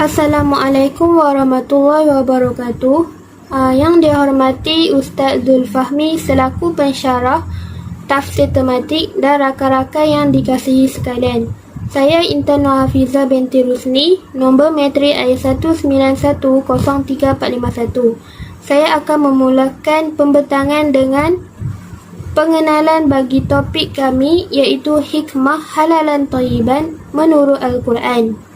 Assalamualaikum warahmatullahi wabarakatuh. Yang dihormati Ustaz Zulfahmi selaku pensyarah tafsir tematik dan rakan-rakan yang dikasihi sekalian. Saya Intan Hafizah binti Rusni, nombor matrik I1910341. Saya akan memulakan pembentangan dengan pengenalan bagi topik kami, iaitu hikmah halalan thayyiban menurut Al-Quran.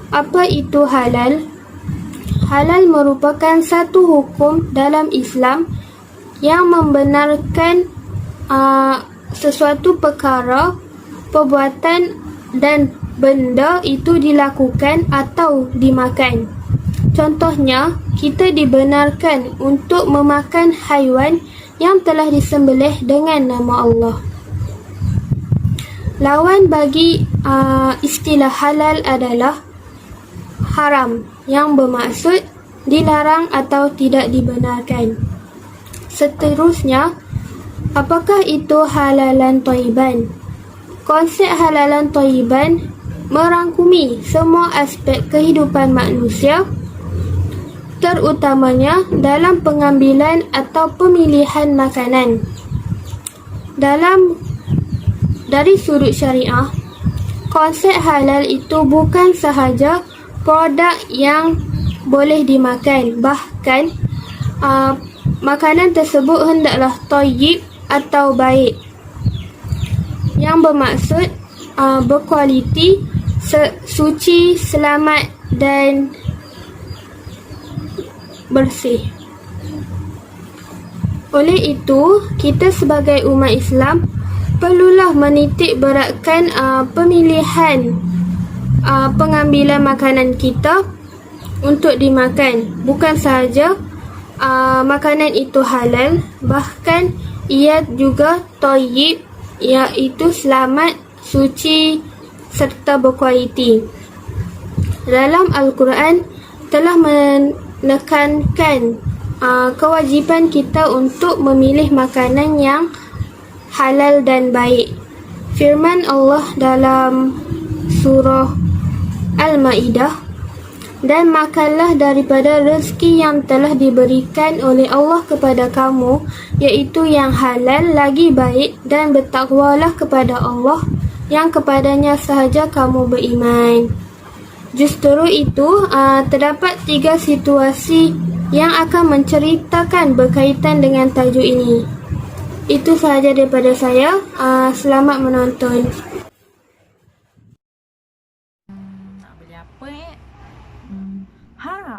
Apa itu halal? Halal merupakan satu hukum dalam Islam yang membenarkan sesuatu perkara, perbuatan dan benda itu dilakukan atau dimakan. Contohnya, kita dibenarkan untuk memakan haiwan yang telah disembelih dengan nama Allah. Lawan bagi istilah halal adalah haram, yang bermaksud dilarang atau tidak dibenarkan. Seterusnya, apakah itu halalan thayyiban? Konsep halalan thayyiban merangkumi semua aspek kehidupan manusia, terutamanya dalam pengambilan atau pemilihan makanan. Dari sudut syariah, konsep halal itu bukan sahaja produk yang boleh dimakan, bahkan makanan tersebut hendaklah thayyib atau baik, yang bermaksud berkualiti, suci, selamat dan bersih. Oleh itu, kita sebagai umat Islam perlulah menitik beratkan pemilihan pengambilan makanan kita untuk dimakan. Bukan sahaja makanan itu halal, bahkan ia juga thayyib, iaitu selamat, suci serta berkualiti. Dalam Al-Quran telah menekankan kewajipan kita untuk memilih makanan yang halal dan baik. Firman Allah dalam surah Al-Ma'idah, "Dan makanlah daripada rezeki yang telah diberikan oleh Allah kepada kamu, iaitu yang halal lagi baik, dan bertakwalah kepada Allah yang kepadanya sahaja kamu beriman." Justru itu, terdapat 3 situasi yang akan menceritakan berkaitan dengan tajuk ini. Itu sahaja daripada saya. Selamat menonton. Nak beli apa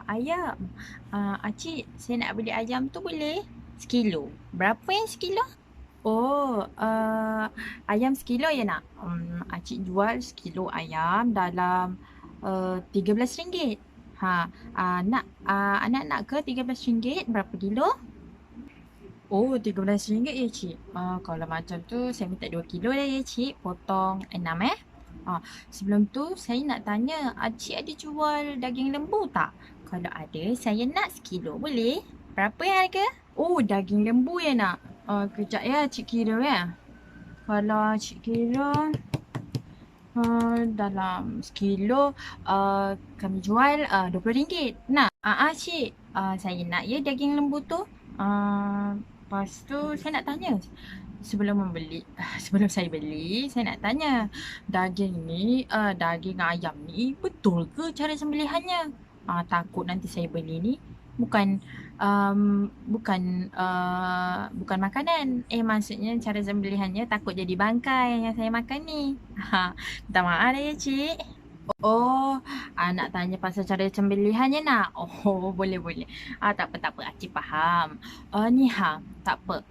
ayam. Acik, saya nak beli ayam tu boleh? Sekilo. Berapa yang sekilo? Oh, ayam sekilo ya nak? Acik jual sekilo ayam dalam RM13. Anak ke RM13? Berapa kilo? Oh, RM13 ya cik. Kalau macam tu saya minta 2 kilo dah ya cik. Potong 6 Sebelum tu saya nak tanya, acik ada jual daging lembu tak? Kalau ada, saya nak sekilo boleh? Berapa yang harga? Oh, daging lembu ya nak? Kejap ya cik kira ya. Kalau cik kira dalam sekilo kami jual RM20. Nak? Cik, saya nak ya daging lembu tu. Lepas tu saya nak tanya, sebelum saya beli, saya nak tanya, daging ayam ni betul ke cara sembelihannya? Takut nanti saya beli ni bukan makanan. Maksudnya cara sembelihannya takut jadi bangkai yang saya makan ni. Minta maaf dah ya cik. Oh, nak tanya pasal cara sembelihannya nak? Oh, boleh. Tak apa, acik faham. Tak apa.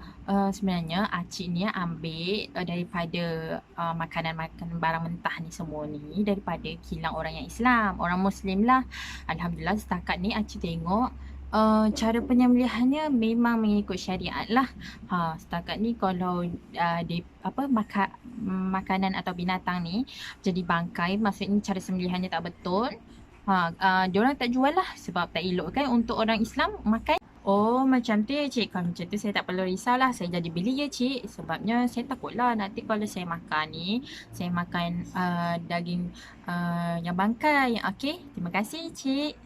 Sebenarnya acik ni ambil daripada makanan barang mentah ni semua ni daripada kilang orang yang Islam, orang Muslim lah. Alhamdulillah setakat ni acik tengok cara penyembelihannya memang mengikut syariat lah. Setakat ni kalau makanan atau binatang ni jadi bangkai, maksudnya cara sembelihannya tak betul. Diorang tak jual lah sebab tak elok kan untuk orang Islam makan. Oh, macam tu ya, Cik. Kalau macam tu saya tak perlu risaulah. Saya jadi beli ya, Cik. Sebabnya saya takutlah nanti kalau saya makan ni, saya makan daging yang bangkai. Okey, terima kasih, Cik.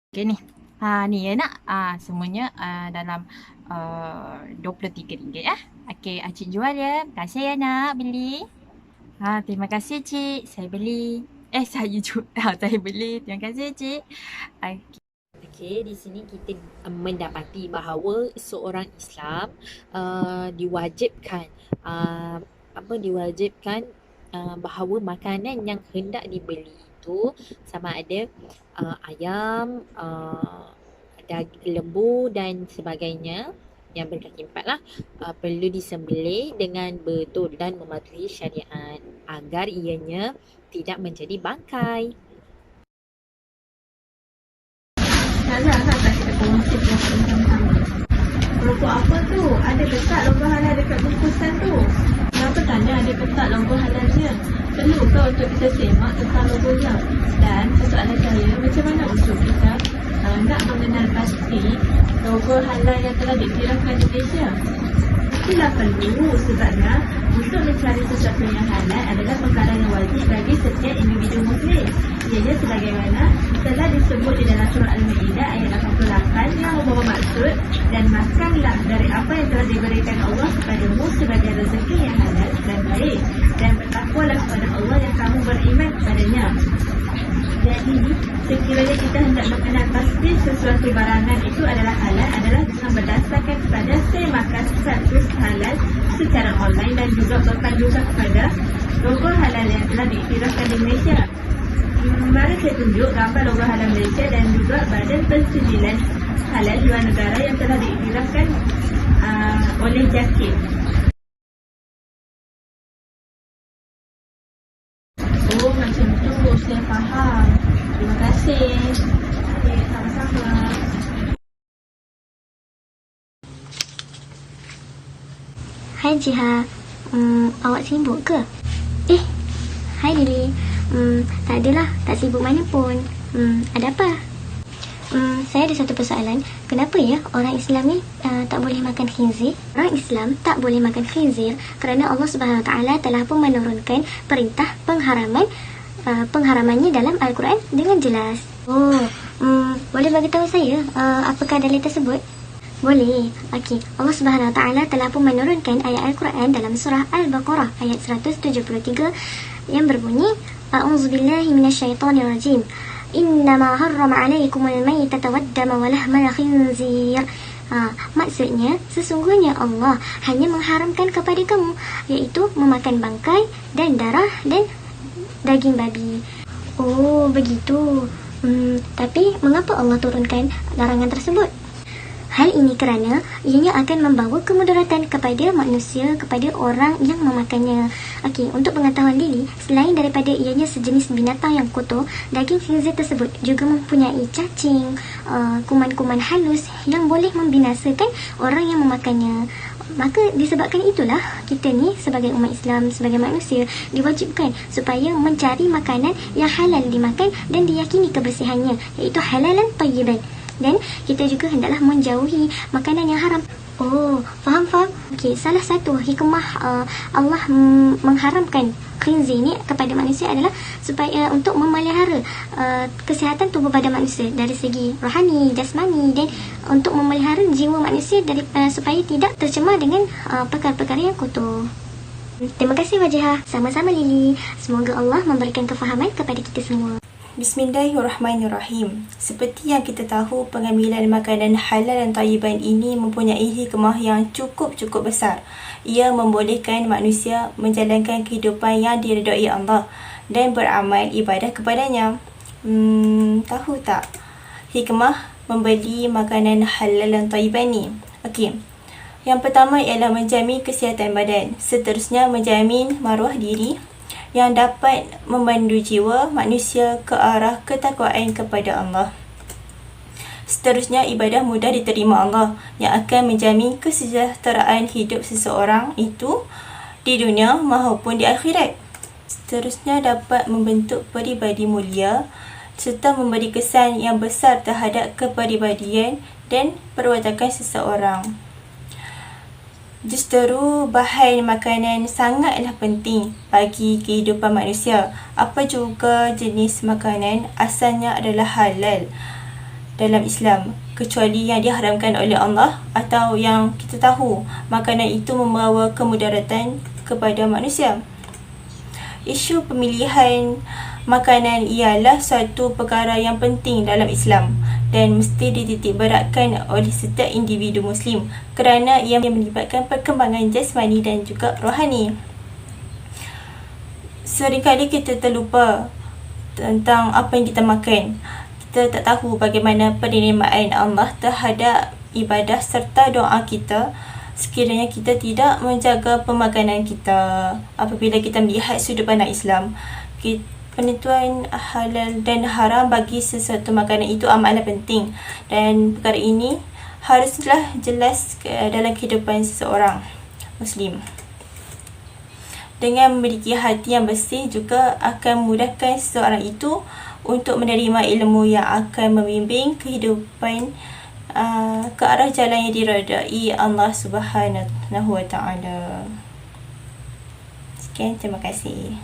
Okey ni. Ni ya nak. Semuanya dalam RM23 ya. Okey, Cik jual ya. Terima kasih ya nak beli. Terima kasih, Cik. Saya beli. Saya jual. Saya beli. Terima kasih, Cik. Okey. Okey, di sini kita mendapati bahawa seorang Islam diwajibkan bahawa makanan yang hendak dibeli itu sama ada ayam, lembu dan sebagainya yang berkaki empat lah, perlu disembelih dengan betul dan mematuhi syariat agar ianya tidak menjadi bangkai. Salah lah tak kita kongsi sama-sama. Logo apa tu? Ada ketat logo halal dekat bungkusan tu. Kenapa tanya ada ketat logo halalnya? Perlu ke untuk kita semak tentang logonya? Dan soalan saya, macam mana untuk kita nak mengenal pasti logo halal yang telah diiktirafkan di Malaysia? Itulah perlu sebabnya untuk mencari sesuatu yang halal adalah perkara yang wajib bagi setiap individu Muslim. Ianya sebagaimana telah disebut di dalam surah Al-Ma'idah ayat 88 yang membawa maksud, dan makanlah dari apa yang telah diberikan Allah kepadamu sebagai rezeki yang halal dan baik, dan bertakwalah kepada Allah yang kamu beriman kepadanya. Jadi, sekiranya kita hendak mengenal pasti sesuatu barangan itu adalah halal adalah dengan berdasarkan kepada semakan status halal secara online dan juga berpandukan kepada logo halal yang telah diiktirafkan di Malaysia. Mari saya tunjuk gambar logo halal Malaysia dan juga badan pensijilan halal luar negara yang telah diiktirafkan oleh JAKIM. Oh, macam tu. Saya faham. Terima kasih. Okay, sama-sama. Hai Jiha, awak sibuk ke? Hai Lily. Tak adalah, tak sibuk mana pun. Ada apa? Saya ada satu persoalan. Kenapa ya orang Islam ni tak boleh makan khinzir? Orang Islam tak boleh makan khinzir kerana Allah Subhanahu Wa Taala telah pun menurunkan perintah pengharamannya dalam Al-Quran dengan jelas. Boleh bagi tahu saya apakah dalil tersebut? Boleh. Okey. Allah Subhanahu Wa Taala telah pun menurunkan ayat Al-Quran dalam surah Al-Baqarah ayat 173 yang berbunyi, A'udzubillahi minasyaitonirrajim. Innama harrama 'alaikumul maytata wad-dama wa lahmal khinzir. Maksudnya sesungguhnya Allah hanya mengharamkan kepada kamu iaitu memakan bangkai dan darah dan daging babi. Oh, begitu. Tapi mengapa Allah turunkan larangan tersebut? Hal ini kerana ianya akan membawa kemudaratan kepada manusia, kepada orang yang memakannya. Okey, untuk pengetahuan Lily, selain daripada ianya sejenis binatang yang kotor, daging khinzir tersebut juga mempunyai cacing, kuman-kuman halus yang boleh membinasakan orang yang memakannya. Maka disebabkan itulah kita ni sebagai umat Islam, sebagai manusia diwajibkan supaya mencari makanan yang halal dimakan dan diyakini kebersihannya, iaitu halalan thayyiban. Dan kita juga hendaklah menjauhi makanan yang haram. Oh, faham. Okey, salah satu hikmah Allah mengharamkan khinzir ni kepada manusia adalah supaya untuk memelihara kesihatan tubuh badan manusia dari segi rohani, jasmani, dan untuk memelihara jiwa manusia dari supaya tidak tercemar dengan perkara-perkara yang kotor. Terima kasih Wajihah. Sama-sama Lily. Semoga Allah memberikan kefahaman kepada kita semua. Bismillahirrahmanirrahim. Seperti yang kita tahu, pengambilan makanan halal dan thayyiban ini mempunyai hikmah yang cukup besar. Ia membolehkan manusia menjalankan kehidupan yang diredai Allah dan beramal ibadah kepadanya. Tahu tak hikmah membeli makanan halal dan thayyiban ni? Okey. Yang pertama ialah menjamin kesihatan badan. Seterusnya menjamin maruah diri yang dapat memandu jiwa manusia ke arah ketakwaan kepada Allah. Seterusnya, ibadah mudah diterima Allah yang akan menjamin kesejahteraan hidup seseorang itu di dunia maupun di akhirat. Seterusnya, dapat membentuk peribadi mulia serta memberi kesan yang besar terhadap kepribadian dan perwatakan seseorang. Justeru bahan makanan sangatlah penting bagi kehidupan manusia. Apa juga jenis makanan asalnya adalah halal dalam Islam, kecuali yang diharamkan oleh Allah atau yang kita tahu makanan itu membawa kemudaratan kepada manusia. Isu pemilihan makanan ialah suatu perkara yang penting dalam Islam dan mesti dititikberatkan oleh setiap individu Muslim kerana ia melibatkan perkembangan jasmani dan juga rohani. Seringkali kita terlupa tentang apa yang kita makan. Kita tak tahu bagaimana penerimaan Allah terhadap ibadah serta doa kita sekiranya kita tidak menjaga pemakanan kita. Apabila kita melihat sudut pandang Islam, penentuan halal dan haram bagi sesuatu makanan itu amatlah penting, dan perkara ini haruslah jelas dalam kehidupan seseorang Muslim. Dengan memiliki hati yang bersih juga akan memudahkan seseorang itu untuk menerima ilmu yang akan membimbing kehidupan ke arah jalan yang diredai Allah Subhanahu wa Ta'ala. Sekian, terima kasih.